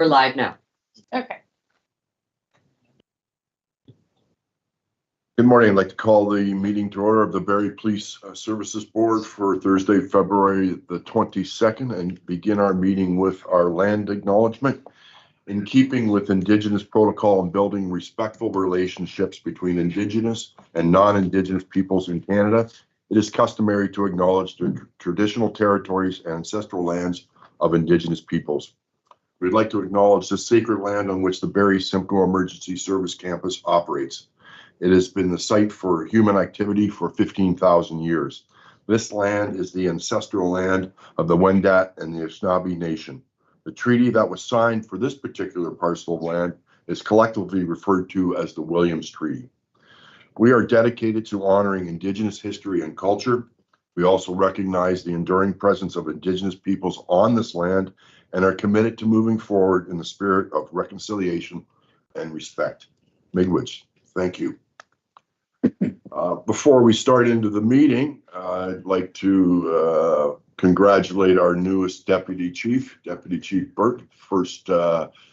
We're live now. Okay. Good morning. I'd like to call the meeting to order of the Barrie Police Services Board for Thursday, February the 22nd, and begin our meeting with our land acknowledgement. In keeping with Indigenous protocol and building respectful relationships between Indigenous and non-Indigenous peoples in Canada, it is customary to acknowledge the traditional territories and ancestral lands of Indigenous peoples. We'd like to acknowledge the sacred land on which the Barrie Simcoe Emergency Service Campus operates. It has been the site for human activity for 15,000 years. This land is the ancestral land of the Wendat and the Anishinaabe Nation. The treaty that was signed for this particular parcel of land is collectively referred to as the Williams Treaty. We are dedicated to honoring Indigenous history and culture. We also recognize the enduring presence of Indigenous peoples on this land and are committed to moving forward in the spirit of reconciliation and respect. Miigwech, thank you. Before we start into the meeting, I'd like to congratulate our newest Deputy Chief Burt, first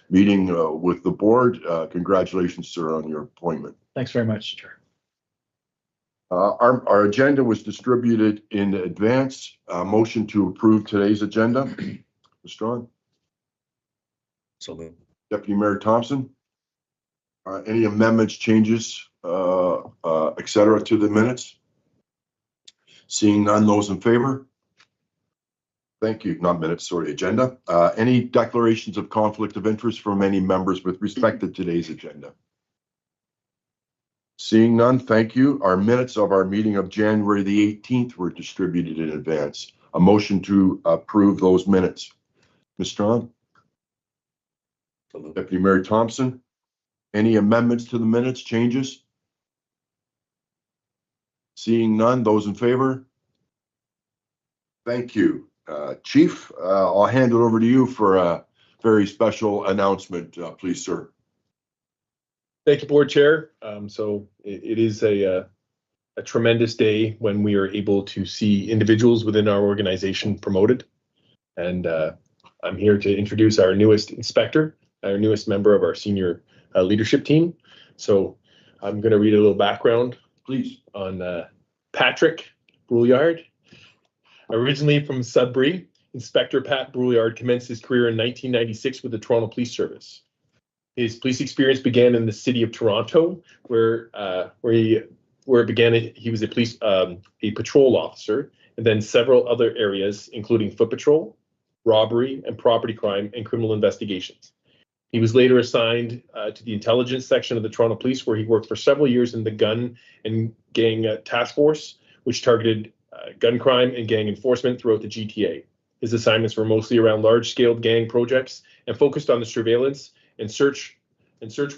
meeting with the board. Congratulations, sir, on your appointment. Thanks very much, Chair. Our agenda was distributed in advance. Motion to approve today's agenda. Mr. Strong. So, Deputy Mayor Thompson. Any amendments, changes, etc. to the minutes? Seeing none, those in favor? Thank you. Not minutes, sorry, agenda. Any declarations of conflict of interest from any members with respect to today's agenda? Seeing none, thank you. Our minutes of our meeting of January the 18th were distributed in advance. A motion to approve those minutes. Ms. Strong? Deputy Mayor Thompson? Any amendments to the minutes, changes? Seeing none, those in favor? Thank you. Chief, I'll hand it over to you for a very special announcement, please, sir. Thank you, Board Chair. So it is a tremendous day when we are able to see individuals within our organization promoted. And I'm here to introduce our newest inspector, our newest member of our senior leadership team. So I'm going to read a little background, please, on Patrick Brouillard. Originally from Sudbury, Inspector Pat Brouillard commenced his career in 1996 with the Toronto Police Service. His police experience began in the city of Toronto, where it began. He was a patrol officer, and then several other areas, including foot patrol, robbery, and property crime and criminal investigations. He was later assigned to the intelligence section of the Toronto Police, where he worked for several years in the gun and gang task force, which targeted gun crime and gang enforcement throughout the GTA. His assignments were mostly around large-scale gang projects and focused on the surveillance and search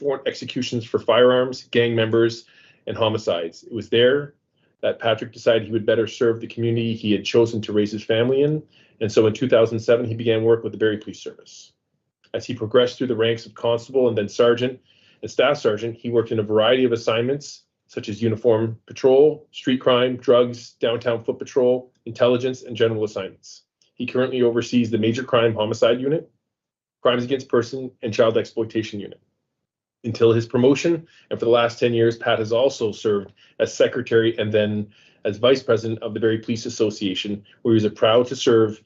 warrant executions for firearms, gang members, and homicides. It was there that Patrick decided he would better serve the community he had chosen to raise his family in, and so in 2007 he began work with the Barrie Police Service. As he progressed through the ranks of constable and then sergeant and staff sergeant, he worked in a variety of assignments such as uniform patrol, street crime, drugs, downtown foot patrol, intelligence, and general assignments. He currently oversees the Major Crime Homicide Unit, Crimes Against Person, and Child Exploitation Unit. Until his promotion, and for the last 10 years, Pat has also served as secretary and then as vice president of the Barrie Police Association, where he was proud to serve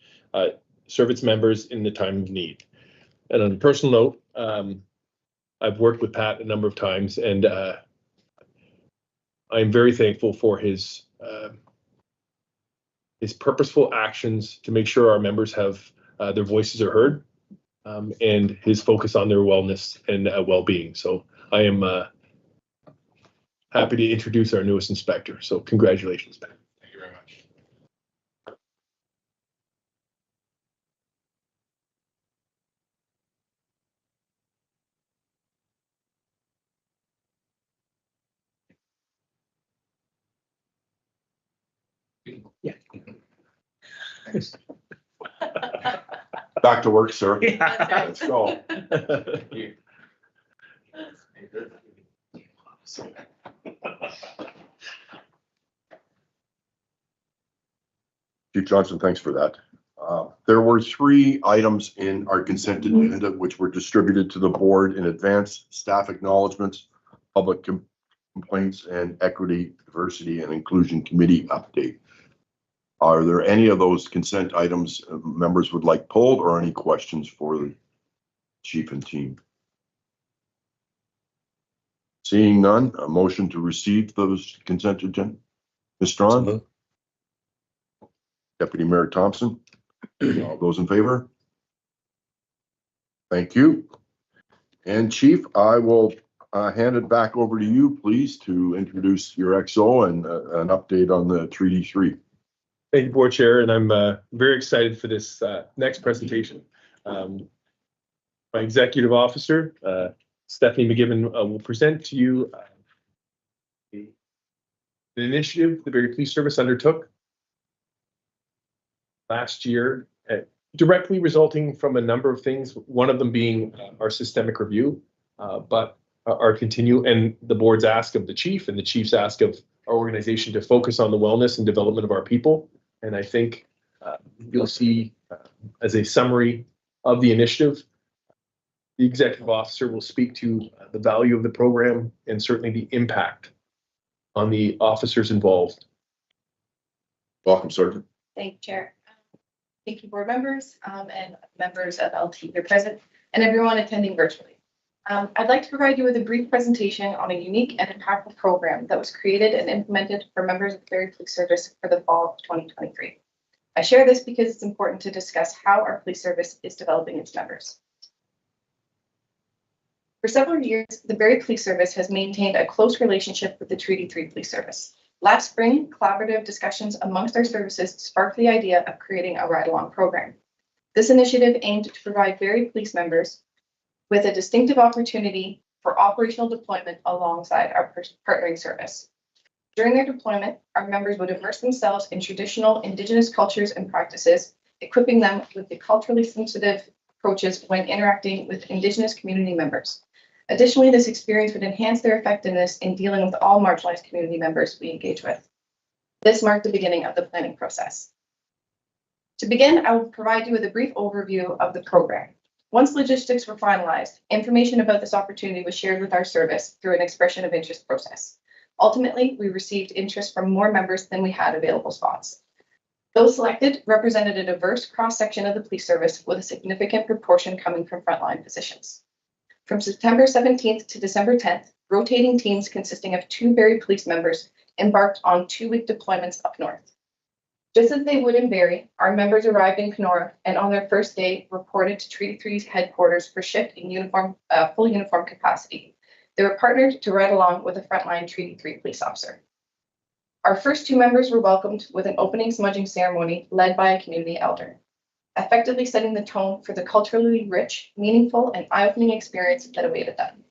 its members in the time of need. And on a personal note, I've worked with Pat a number of times, and I'm very thankful for his purposeful actions to make sure our members have their voices are heard, and his focus on their wellness and well-being. So I am happy to introduce our newest inspector. So congratulations, Pat. Thank you very much. Yeah. Back to work, sir. Yeah. Let's go. Chief Johnson, thanks for that. There were 3 items in our consent agenda which were distributed to the board in advance: staff acknowledgements, public complaints, and equity, diversity, and inclusion committee update. Are there any of those consent items members would like pulled, or any questions for the chief and team? Seeing none, a motion to receive those consent agenda. Ms. So Strawn, moved. Deputy Mayor Thompson, all those in favor? Thank you. And Chief, I will hand it back over to you, please, to introduce your XO and an update on the 3D3. Thank you, Board Chair, and I'm very excited for this next presentation. My executive officer, Stephanie McGibbon, will present to you an initiative the Barrie Police Service undertook last year, directly resulting from a number of things, one of them being our systemic review, but our continue and the board's ask of the chief and the chief's ask of our organization to focus on the wellness and development of our people. And I think you'll see as a summary of the initiative, the executive officer will speak to the value of the program and certainly the impact on the officers involved. Welcome, Sergeant. Thank you, Chair. Thank you, board members and members of LT here present and everyone attending virtually. I'd like to provide you with a brief presentation on a unique and impactful program that was created and implemented for members of the Barrie Police Service for the fall of 2023. I share this because it's important to discuss how our police service is developing its members. For several years, the Barrie Police Service has maintained a close relationship with the Treaty 3 Police Service. Last spring, collaborative discussions amongst our services sparked the idea of creating a ride-along program. This initiative aimed to provide Barrie police members with a distinctive opportunity for operational deployment alongside our partnering service. During their deployment, our members would immerse themselves in traditional Indigenous cultures and practices, equipping them with the culturally sensitive approaches when interacting with Indigenous community members. Additionally, this experience would enhance their effectiveness in dealing with all marginalized community members we engage with. This marked the beginning of the planning process. To begin, I will provide you with a brief overview of the program. Once logistics were finalized, information about this opportunity was shared with our service through an expression of interest process. Ultimately, we received interest from more members than we had available spots. Those selected represented a diverse cross-section of the police service with a significant proportion coming from frontline positions. From September 17th to December 10th, rotating teams consisting of 2 Barrie police members embarked on 2-week deployments up north. Just as they would in Barrie, our members arrived in Kenora and on their first day reported to Treaty 3's headquarters for shift in full uniform capacity. They were partnered to ride along with a frontline Treaty 3 police officer. Our first 2 members were welcomed with an opening smudging ceremony led by a community elder, effectively setting the tone for the culturally rich, meaningful, and eye-opening experience that awaited them.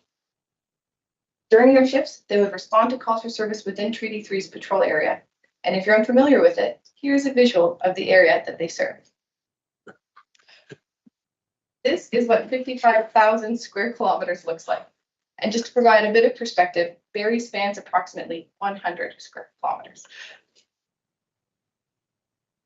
During their shifts, they would respond to calls for service within Treaty 3's patrol area. And if you're unfamiliar with it, here's a visual of the area that they serve. This is what 55,000 square kilometers looks like. And just to provide a bit of perspective, Barrie spans approximately 100 square kilometers.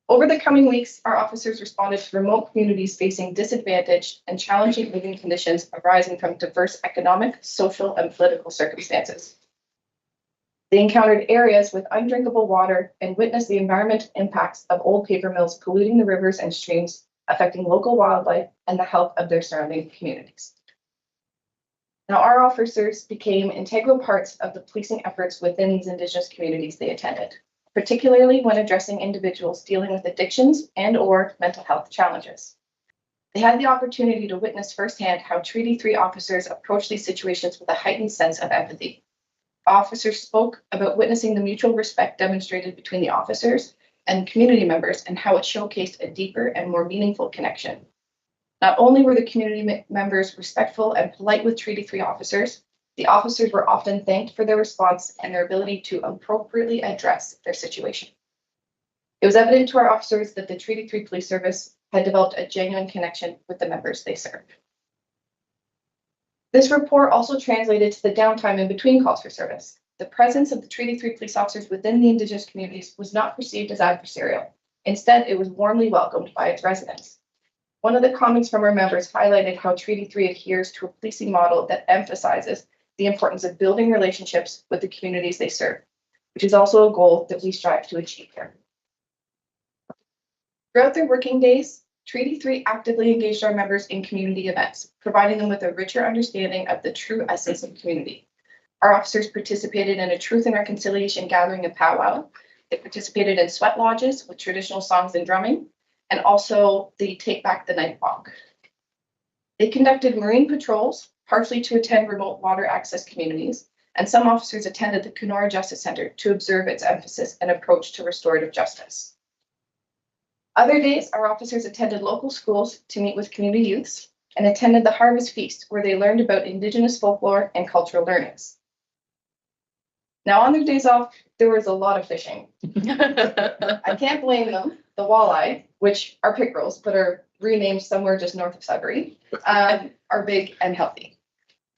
Over the coming weeks, our officers responded to remote communities facing disadvantaged and challenging living conditions arising from diverse economic, social, and political circumstances. They encountered areas with undrinkable water and witnessed the environmental impacts of old paper mills polluting the rivers and streams, affecting local wildlife and the health of their surrounding communities. Now, our officers became integral parts of the policing efforts within these Indigenous communities they attended, particularly when addressing individuals dealing with addictions and/or mental health challenges. They had the opportunity to witness firsthand how Treaty 3 officers approach these situations with a heightened sense of empathy. Officers spoke about witnessing the mutual respect demonstrated between the officers and community members and how it showcased a deeper and more meaningful connection. Not only were the community members respectful and polite with Treaty 3 officers, the officers were often thanked for their response and their ability to appropriately address their situation. It was evident to our officers that the Treaty 3 Police Service had developed a genuine connection with the members they served. This report also translated to the downtime in between calls for service. The presence of the Treaty 3 police officers within the Indigenous communities was not perceived as adversarial. Instead, it was warmly welcomed by its residents. One of the comments from our members highlighted how Treaty 3 adheres to a policing model that emphasizes the importance of building relationships with the communities they serve, which is also a goal that we strive to achieve here. Throughout their working days, Treaty 3 actively engaged our members in community events, providing them with a richer understanding of the true essence of community. Our officers participated in a truth and reconciliation gathering and powwow. They participated in sweat lodges with traditional songs and drumming, and also the Take Back the Night Walk. They conducted marine patrols, partially to attend remote water access communities, and some officers attended the Kenora Justice Center to observe its emphasis and approach to restorative justice. Other days, our officers attended local schools to meet with community youths and attended the Harvest Feast, where they learned about Indigenous folklore and cultural learnings. Now, on their days off, there was a lot of fishing. I can't blame them. The walleye, which are pickerels, but are renamed somewhere just north of Sudbury, are big and healthy.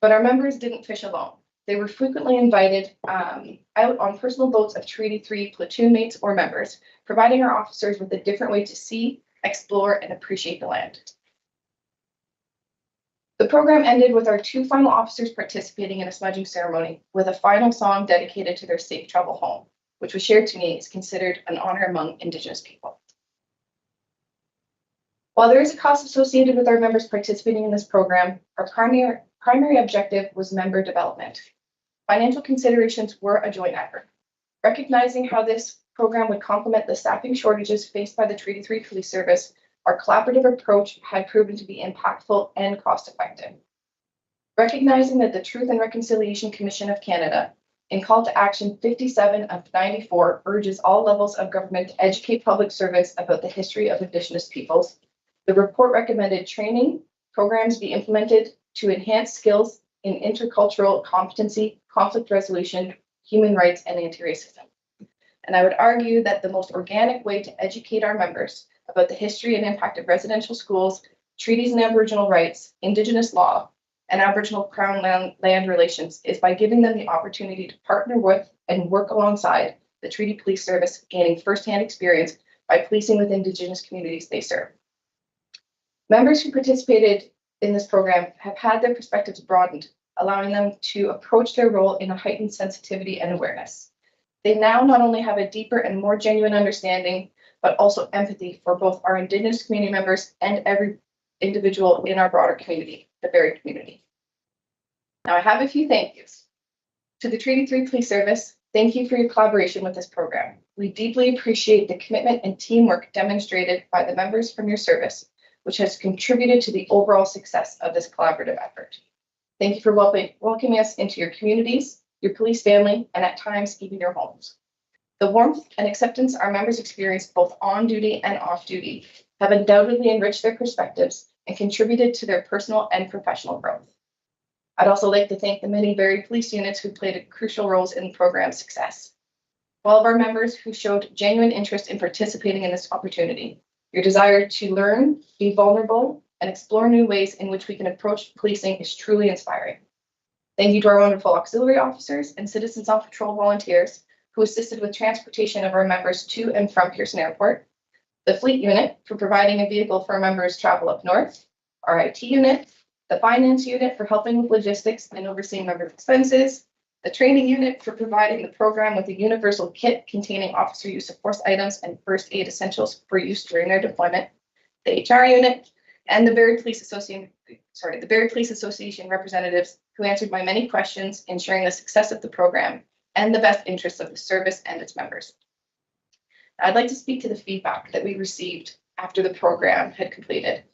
But our members didn't fish alone. They were frequently invited out on personal boats of Treaty 3 platoon mates or members, providing our officers with a different way to see, explore, and appreciate the land. The program ended with our 2 final officers participating in a smudging ceremony with a final song dedicated to their safe travel home, which was shared to me is considered an honor among Indigenous people. While there is a cost associated with our members participating in this program, our primary objective was member development. Financial considerations were a joint effort. Recognizing how this program would complement the staffing shortages faced by the Treaty 3 Police Service, our collaborative approach had proven to be impactful and cost-effective. Recognizing that the Truth and Reconciliation Commission of Canada, in Call to Action 57 of 94, urges all levels of government to educate public servants about the history of Indigenous peoples, the report recommended training programs be implemented to enhance skills in intercultural competency, conflict resolution, human rights, and anti-racism. And I would argue that the most organic way to educate our members about the history and impact of residential schools, treaties and Aboriginal rights, Indigenous law, and Aboriginal Crown land relations is by giving them the opportunity to partner with and work alongside the Treaty Police Service, gaining firsthand experience by policing with Indigenous communities they serve. Members who participated in this program have had their perspectives broadened, allowing them to approach their role in a heightened sensitivity and awareness. They now not only have a deeper and more genuine understanding, but also empathy for both our Indigenous community members and every individual in our broader community, the Barrie community. Now, I have a few thank yous. To the Treaty 3 Police Service, thank you for your collaboration with this program. We deeply appreciate the commitment and teamwork demonstrated by the members from your service, which has contributed to the overall success of this collaborative effort. Thank you for welcoming us into your communities, your police family, and at times even your homes. The warmth and acceptance our members experience both on duty and off duty have undoubtedly enriched their perspectives and contributed to their personal and professional growth. I'd also like to thank the many Barrie police units who played crucial roles in the program's success. All of our members who showed genuine interest in participating in this opportunity. Your desire to learn, be vulnerable, and explore new ways in which we can approach policing is truly inspiring. Thank you to our wonderful auxiliary officers and Citizens on Patrol volunteers who assisted with transportation of our members to and from Pearson Airport, the Fleet Unit for providing a vehicle for our members' travel up north, our IT unit, the Finance Unit for helping with logistics and overseeing members' expenses, the Training Unit for providing the program with a universal kit containing officer use of force items and first aid essentials for use during their deployment, the HR Unit, and the Barrie Police Association representatives who answered my many questions, ensuring the success of the program and the best interests of the service and its members. I'd like to speak to the feedback that we received after the program had completed.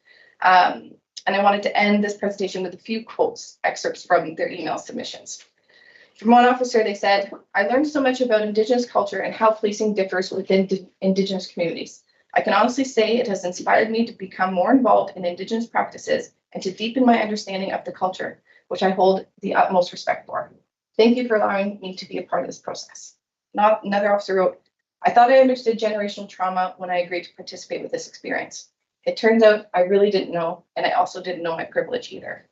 And I wanted to end this presentation with a few quotes, excerpts from their email submissions. From one officer, they said, "I learned so much about Indigenous culture and how policing differs within Indigenous communities. I can honestly say it has inspired me to become more involved in Indigenous practices and to deepen my understanding of the culture, which I hold the utmost respect for. Thank you for allowing me to be a part of this process." Another officer wrote, "I thought I understood generational trauma when I agreed to participate with this experience. It turns out I really didn't know, and I also didn't know my privilege either.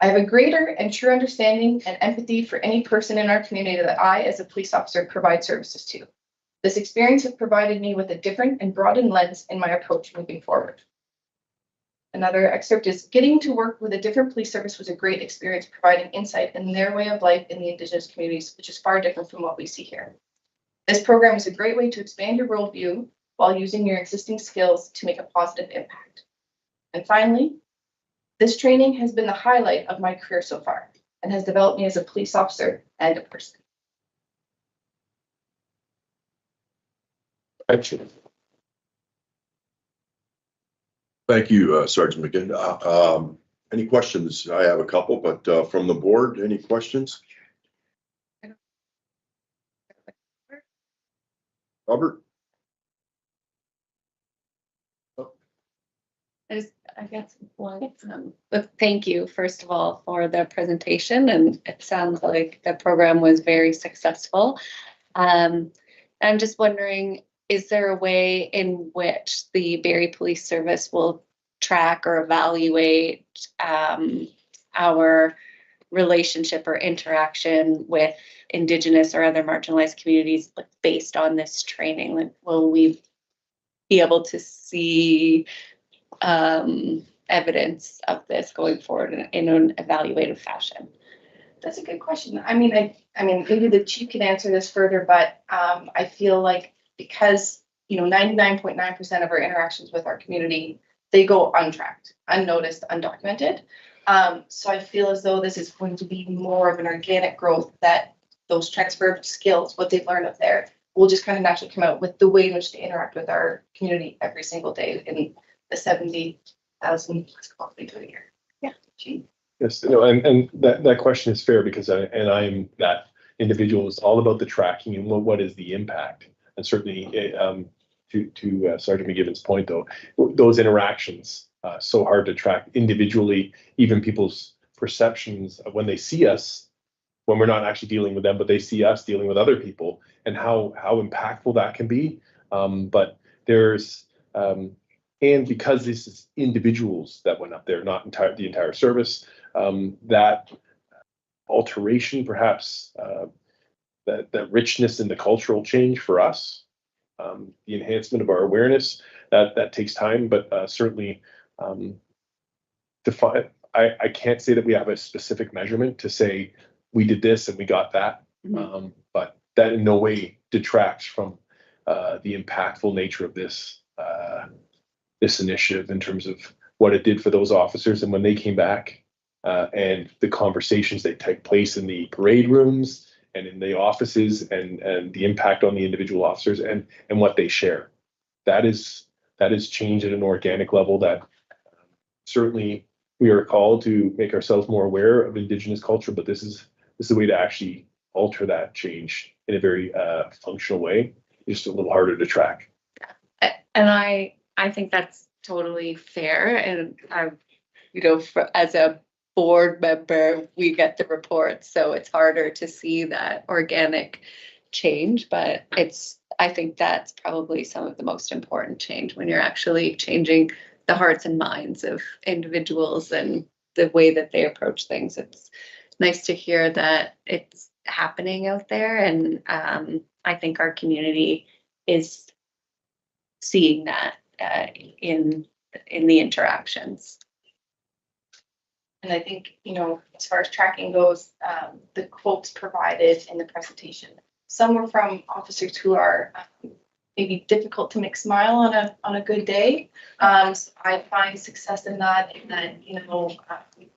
I have a greater and true understanding and empathy for any person in our community that I, as a police officer, provide services to. This experience has provided me with a different and broadened lens in my approach moving forward. Another excerpt is, getting to work with a different police service was a great experience, providing insight in their way of life in the Indigenous communities, which is far different from what we see here. This program is a great way to expand your worldview while using your existing skills to make a positive impact. And finally, this training has been the highlight of my career so far and has developed me as a police officer and a person. Excellent. Thank you, Sergeant McGinn. Any questions? I have a couple, but from the board, any questions? Robert? I guess one. But thank you, first of all, for the presentation, and it sounds like the program was very successful. I'm just wondering, is there a way in which the Barrie Police Service will track or evaluate our relationship or interaction with Indigenous or other marginalized communities, like, based on this training? Like, will we be able to see evidence of this going forward in an evaluative fashion? That's a good question. I mean, maybe the chief can answer this further, but I feel like because 99.9% of our interactions with our community, they go untracked, unnoticed, undocumented. So I feel as though this is going to be more of an organic growth, that those transfer skills, what they've learned up there, will just kind of naturally come out with the way in which they interact with our community every single day in the 70,000 calls we do a year. Yeah. Gee. Yes, and that question is fair, because I'm that individual is all about the tracking and what is the impact. And certainly, to Sergeant McGibbon's point, though, those interactions, so hard to track individually, even people's perceptions of when they see us, when we're not actually dealing with them, but they see us dealing with other people, and how impactful that can be. But there's and because this is individuals that went up there, not the entire service, that alteration, perhaps, that richness in the cultural change for us, the enhancement of our awareness, that takes time, but certainly define. I can't say that we have a specific measurement to say we did this and we got that, but that in no way detracts from the impactful nature of this initiative in terms of what it did for those officers, and when they came back, and the conversations that take place in the parade rooms and in the offices, and the impact on the individual officers and what they share. That is change at an organic level that certainly we are called to make ourselves more aware of Indigenous culture, but this is a way to actually alter that change in a very functional way. It's just a little harder to track. And I think that's totally fair. And as a board member, we get the reports, so it's harder to see that organic change. But I think that's probably some of the most important change, when you're actually changing the hearts and minds of individuals and the way that they approach things. It's nice to hear that it's happening out there, and I think our community is seeing that in the interactions. And I think, as far as tracking goes, the quotes provided in the presentation, some were from officers who are maybe difficult to make smile on a good day. So I find success in that,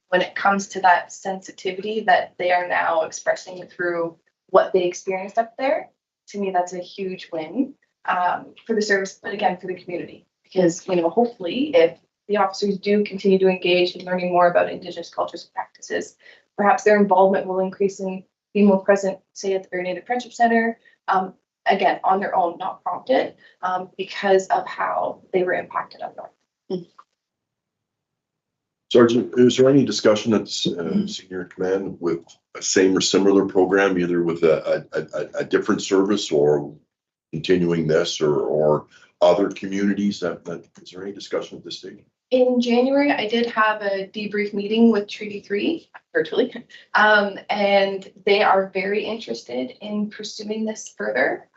when it comes to that sensitivity that they are now expressing through what they experienced up there. To me, that's a huge win for the service, but again, for the community. Because, hopefully, if the officers do continue to engage in learning more about Indigenous cultures and practices, perhaps their involvement will increase and be more present, say, at the Barrie Native Friendship Center, again, on their own, not prompted, because of how they were impacted up north. Sergeant, is there any discussion at senior command with a same or similar program, either with a different service or continuing this, or other communities is there any discussion at this stage? In January, I did have a debrief meeting with Treaty 3 virtually, and they are very interested in pursuing this further.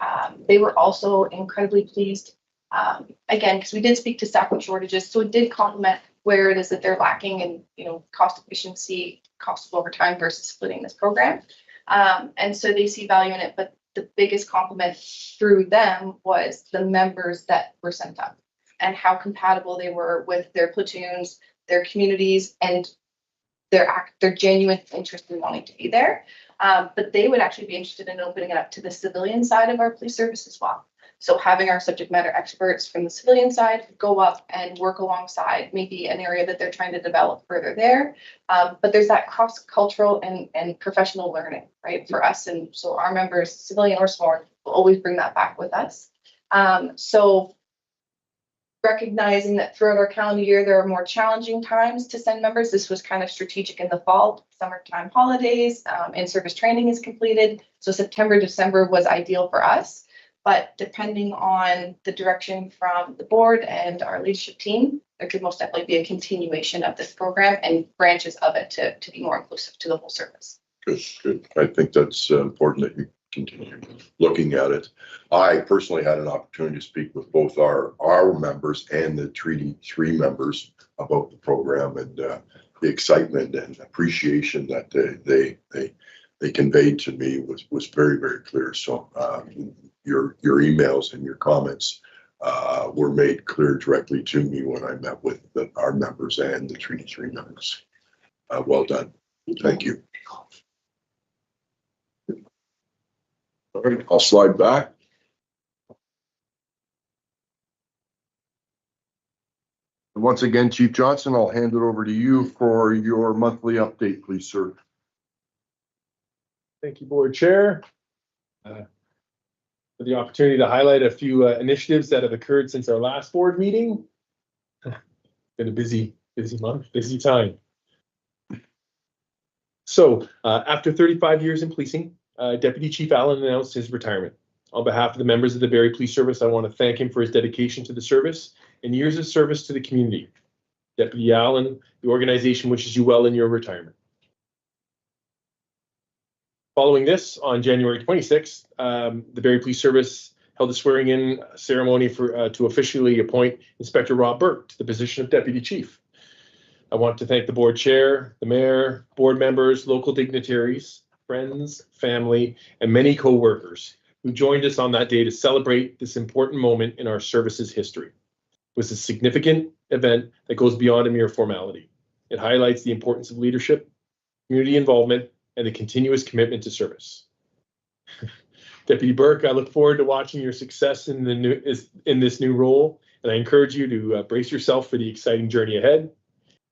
They were also incredibly pleased, again, because we did speak to staffing shortages, so it did complement where it is that they're lacking in, cost efficiency, cost of overtime versus splitting this program. And so they see value in it, but the biggest compliment through them was the members that were sent up and how compatible they were with their platoons, their communities, and their genuine interest in wanting to be there. But they would actually be interested in opening it up to the civilian side of our police service as well. So having our subject matter experts from the civilian side go up and work alongside maybe an area that they're trying to develop further there. But there's that cross-cultural and professional learning, right, for us. And so our members, civilian or sworn, will always bring that back with us. So recognizing that throughout our calendar year, there are more challenging times to send members. This was kind of strategic in the fall, summertime holidays, in-service training is completed. So September, December was ideal for us. But depending on the direction from the board and our leadership team, there could most definitely be a continuation of this program and branches of it to be more inclusive to the whole service. Good. I think that's important that you continue looking at it. I personally had an opportunity to speak with both our members and the Treaty 3 members about the program and the excitement and appreciation that they conveyed to me was very, very clear. So your emails and your comments were made clear directly to me when I met with our members and the Treaty 3 members. Well done. Thank you. All right, I'll slide back. And once again, Chief Johnson, I'll hand it over to you for your monthly update, please, sir. Thank you, Board Chair, for the opportunity to highlight a few initiatives that have occurred since our last board meeting. Been a busy month, busy time. So after 35 years in policing, Deputy Chief Allen announced his retirement. On behalf of the members of the Barrie Police Service, I want to thank him for his dedication to the service and years of service to the community. Deputy Allen, the organization wishes you well in your retirement. Following this, on January 26th, the Barrie Police Service held a swearing-in ceremony to officially appoint Inspector Rob Burke to the position of Deputy Chief. I want to thank the board chair, the mayor, board members, local dignitaries, friends, family, and many co-workers who joined us on that day to celebrate this important moment in our service's history. It was a significant event that goes beyond a mere formality. It highlights the importance of leadership, community involvement, and a continuous commitment to service. Deputy Burke, I look forward to watching your success in this new role, and I encourage you to brace yourself for the exciting journey ahead.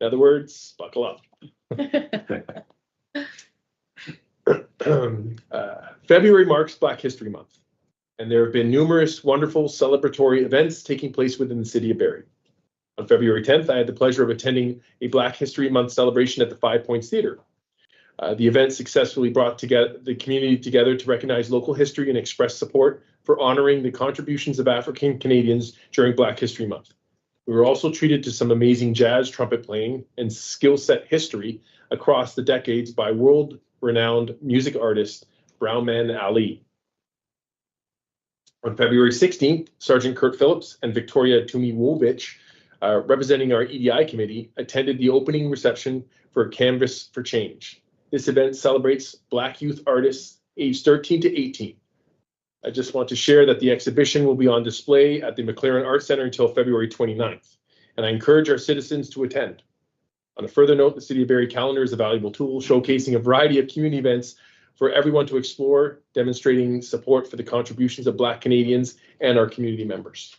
In other words, buckle up. February marks Black History Month, and there have been numerous wonderful celebratory events taking place within the city of Barrie. On February 10th, I had the pleasure of attending a Black History Month celebration at the 5 Points Theatre. The event successfully brought the community together to recognize local history and express support for honoring the contributions of African Canadians during Black History Month. We were also treated to some amazing jazz trumpet playing and skill set history across the decades by world-renowned music artist Brown Man Ali. On February 16th, Sergeant Kurt Phillips and Victoria Tumiwowicz, representing our EDI committee, attended the opening reception for Canvas for Change. This event celebrates Black youth artists aged 13 to 18. I just want to share that the exhibition will be on display at the McLaren Arts Center until February 29th, and I encourage our citizens to attend. On a further note, the City of Barrie calendar is a valuable tool showcasing a variety of community events for everyone to explore, demonstrating support for the contributions of Black Canadians and our community members.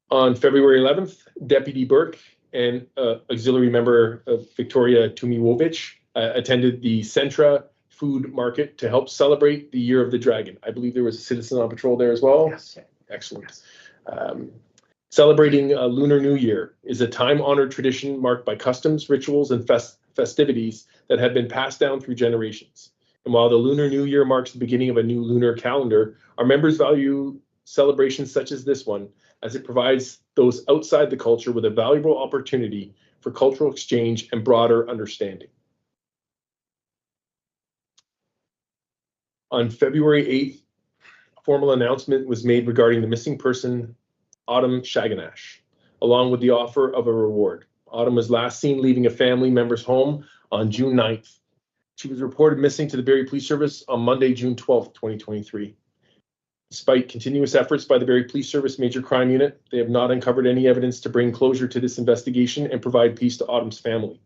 On February 11th, Deputy Burke and auxiliary member Victoria Tumiwowicz attended the Centra Food Market to help celebrate the Year of the Dragon. I believe there was a citizen on patrol there as well. Yes. Excellent. Celebrating Lunar New Year is a time-honored tradition marked by customs, rituals, and festivities that have been passed down through generations. And while the Lunar New Year marks the beginning of a new lunar calendar, our members value celebrations such as this one, as it provides those outside the culture with a valuable opportunity for cultural exchange and broader understanding. On February 8th, a formal announcement was made regarding the missing person, Autumn Shaganash, along with the offer of a reward. Autumn was last seen leaving a family member's home on June 9th. She was reported missing to the Barrie Police Service on Monday, June 12th, 2023. Despite continuous efforts by the Barrie Police Service Major Crime Unit, they have not uncovered any evidence to bring closure to this investigation and provide peace to Autumn's family.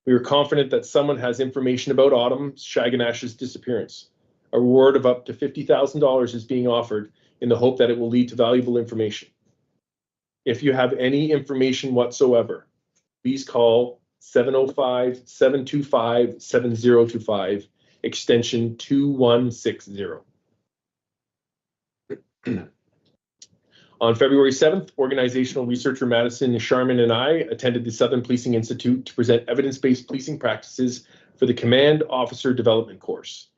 We are confident that someone has information about Autumn Shaganash's disappearance. A reward of up to $50,000 is being offered in the hope that it will lead to valuable information. If you have any information whatsoever, please call 705-725-7025, extension 2160. On February 7th, organizational researcher Madison Sharman and I attended the Southern Policing Institute to present evidence-based policing practices for the Command Officer Development course.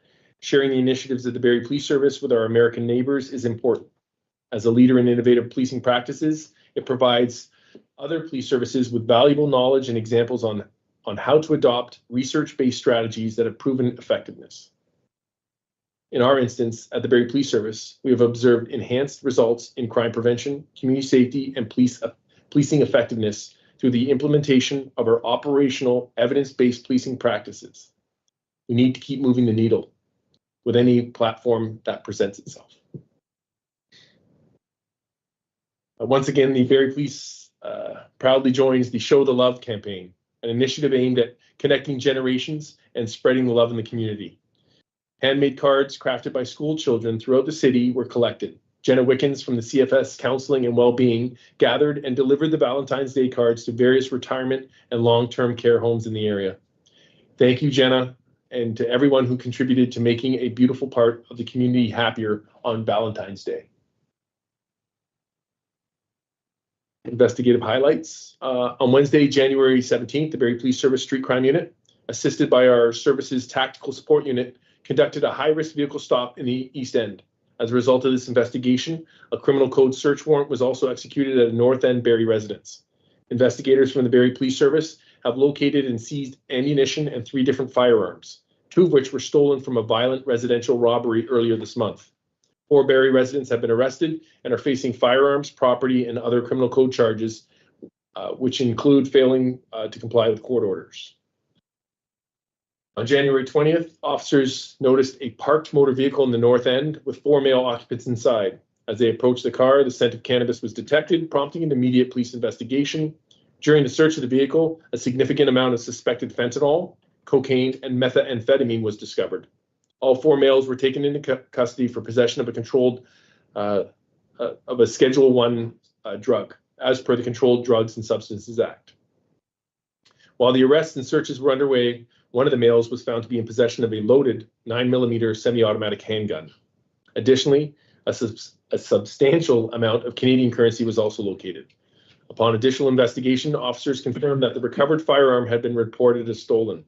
Sharing the initiatives of the Barrie Police Service with our American neighbors is important. As a leader in innovative policing practices, it provides other police services with valuable knowledge and examples on how to adopt research-based strategies that have proven effectiveness. In our instance, at the Barrie Police Service, we have observed enhanced results in crime prevention, community safety, and policing effectiveness through the implementation of our operational evidence-based policing practices. We need to keep moving the needle with any platform that presents itself. Once again, the Barrie Police proudly joins the Show the Love campaign, an initiative aimed at connecting generations and spreading the love in the community. Handmade cards crafted by school children throughout the city were collected. Jenna Wickens from the CFS Counseling and Wellbeing gathered and delivered the Valentine's Day cards to various retirement and long-term care homes in the area. Thank you, Jenna, and to everyone who contributed to making a beautiful part of the community happier on Valentine's Day. Investigative highlights. On Wednesday, January 17th, the Barrie Police Service Street Crime Unit, assisted by our service's Tactical Support Unit, conducted a high-risk vehicle stop in the East End. As a result of this investigation, a criminal code search warrant was also executed at a North End Barrie residence. Investigators from the Barrie Police Service have located and seized ammunition and 3 different firearms, 2 of which were stolen from a violent residential robbery earlier this month. 4 Barrie residents have been arrested and are facing firearms, property, and other criminal code charges, which include failing to comply with court orders. On January 20th, officers noticed a parked motor vehicle in the North End with 4 male occupants inside. As they approached the car, the scent of cannabis was detected, prompting an immediate police investigation. During the search of the vehicle, a significant amount of suspected fentanyl, cocaine, and methamphetamine was discovered. All 4 males were taken into custody for possession of a controlled, of a Schedule I drug, as per the Controlled Drugs and Substances Act. While the arrests and searches were underway, one of the males was found to be in possession of a loaded 9mm semi-automatic handgun. Additionally, a substantial amount of Canadian currency was also located. Upon additional investigation, officers confirmed that the recovered firearm had been reported as stolen.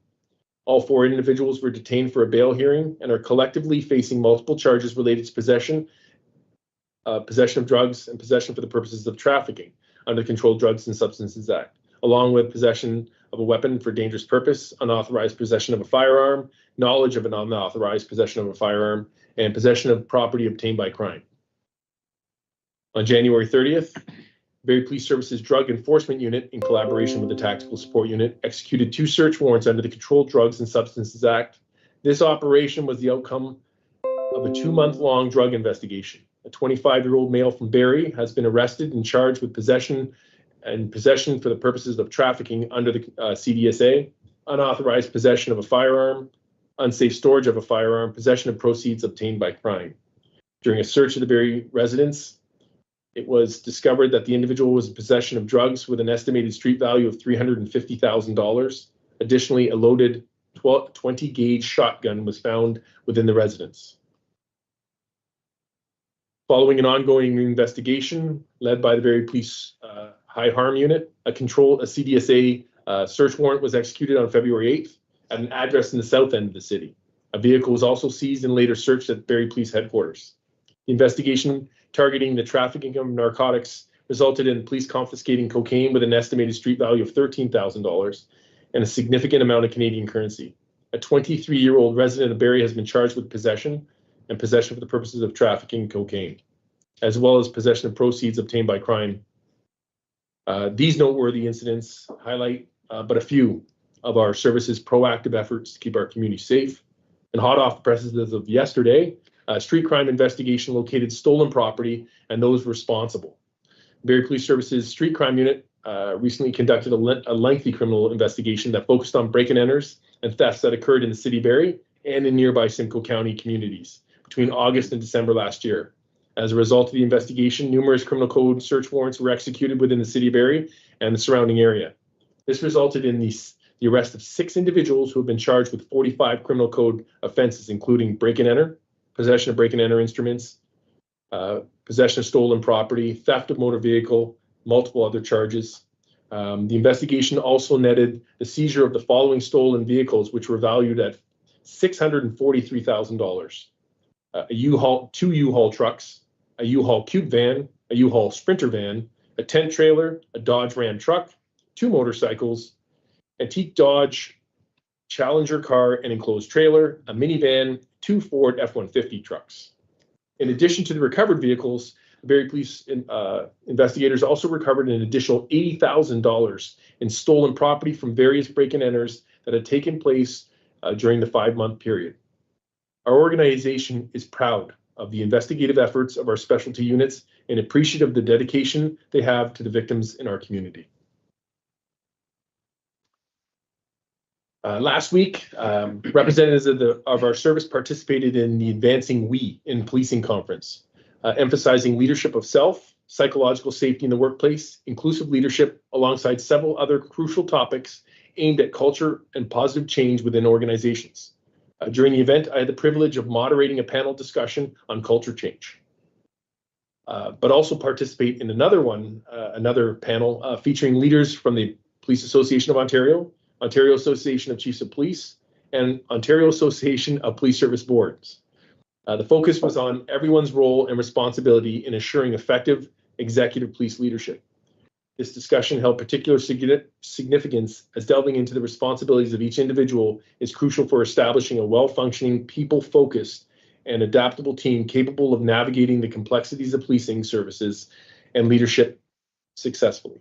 All 4 individuals were detained for a bail hearing and are collectively facing multiple charges related to possession of drugs and possession for the purposes of trafficking under the Controlled Drugs and Substances Act, along with possession of a weapon for dangerous purpose, unauthorized possession of a firearm, knowledge of an unauthorized possession of a firearm, and possession of property obtained by crime. On January 30th, Barrie Police Service's Drug Enforcement Unit, in collaboration with the Tactical Support Unit, executed 2 search warrants under the Controlled Drugs and Substances Act. This operation was the outcome of a 2-month-long drug investigation. A 25-year-old male from Barrie has been arrested and charged with possession for the purposes of trafficking under the CDSA, unauthorized possession of a firearm, unsafe storage of a firearm, possession of proceeds obtained by crime. During a search of the Barrie residence, it was discovered that the individual was in possession of drugs with an estimated street value of $350,000. Additionally, a loaded 20-gauge shotgun was found within the residence. Following an ongoing investigation led by the Barrie Police High Harm Unit, a CDSA search warrant was executed on February 8th at an address in the south end of the city. A vehicle was also seized and later searched at Barrie Police Headquarters. The investigation targeting the trafficking of narcotics resulted in police confiscating cocaine with an estimated street value of $13,000 and a significant amount of Canadian currency. A 23-year-old resident of Barrie has been charged with possession and possession for the purposes of trafficking cocaine, as well as possession of proceeds obtained by crime. These noteworthy incidents highlight but a few of our service's proactive efforts to keep our community safe. And hot off the presses as of yesterday, a street crime investigation located stolen property and those responsible. Barrie Police Services Street Crime Unit recently conducted a lengthy criminal investigation that focused on break-and-enters and thefts that occurred in the city of Barrie and in nearby Simcoe County communities between August and December last year. As a result of the investigation, numerous criminal code search warrants were executed within the city of Barrie and the surrounding area. This resulted in the arrest of 6 individuals who have been charged with 45 criminal code offenses, including break-and-enter, possession of break-and-enter instruments, possession of stolen property, theft of motor vehicle, multiple other charges. The investigation also netted the seizure of the following stolen vehicles, which were valued at $643,000. Two U-Haul trucks, a U-Haul Cube van, a U-Haul Sprinter van, a tent trailer, a Dodge Ram truck, 2 motorcycles, antique Dodge Challenger car and enclosed trailer, a minivan, 2 Ford F-150 trucks. In addition to the recovered vehicles, the Barrie Police investigators also recovered an additional $80,000 in stolen property from various break-and-enters that had taken place during the 5-month period. Our organization is proud of the investigative efforts of our specialty units and appreciative of the dedication they have to the victims in our community. Last week, representatives of our service participated in the Advancing We in Policing Conference, emphasizing leadership of self, psychological safety in the workplace, inclusive leadership, alongside several other crucial topics aimed at culture and positive change within organizations. During the event, I had the privilege of moderating a panel discussion on culture change, but also participate in another panel featuring leaders from the Police Association of Ontario, Ontario Association of Chiefs of Police, and Ontario Association of Police Service Boards. The focus was on everyone's role and responsibility in assuring effective executive police leadership. This discussion held particular significance as delving into the responsibilities of each individual is crucial for establishing a well-functioning, people-focused, and adaptable team capable of navigating the complexities of policing services and leadership successfully.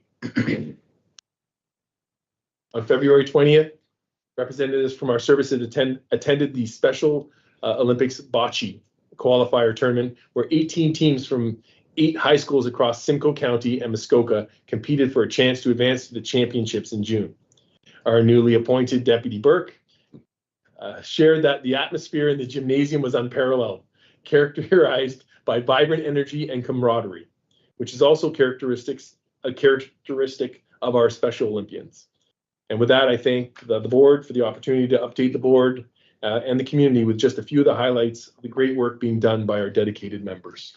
On February 20th, representatives from our services attended the Special Olympics bocce qualifier tournament, where 18 teams from 8 high schools across Simcoe County and Muskoka competed for a chance to advance to the championships in June. Our newly appointed Deputy Burke shared that the atmosphere in the gymnasium was unparalleled, characterized by vibrant energy and camaraderie, which is also a characteristic of our Special Olympians. And with that, I thank the board for the opportunity to update the board and the community with just a few of the highlights of the great work being done by our dedicated members.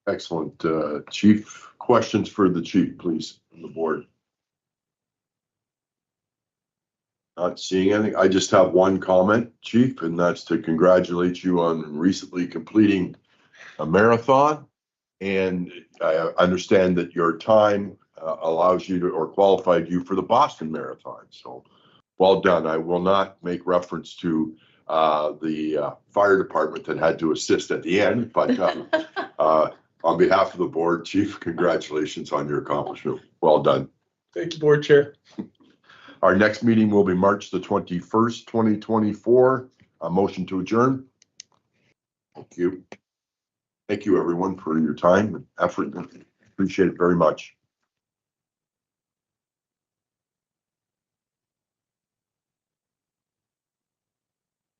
Excellent. Chief, questions for the chief, please, from the board. Not seeing anything. I just have one comment, Chief, and that's to congratulate you on recently completing a marathon. And I understand that your time allows you to, or qualified you for the Boston Marathon. So well done. I will not make reference to the fire department that had to assist at the end, but on behalf of the board, Chief, congratulations on your accomplishment. Well done. Thank you, Board Chair. Our next meeting will be March the 21st, 2024. A motion to adjourn. Thank you. Thank you, everyone, for your time and effort. Appreciate it very much.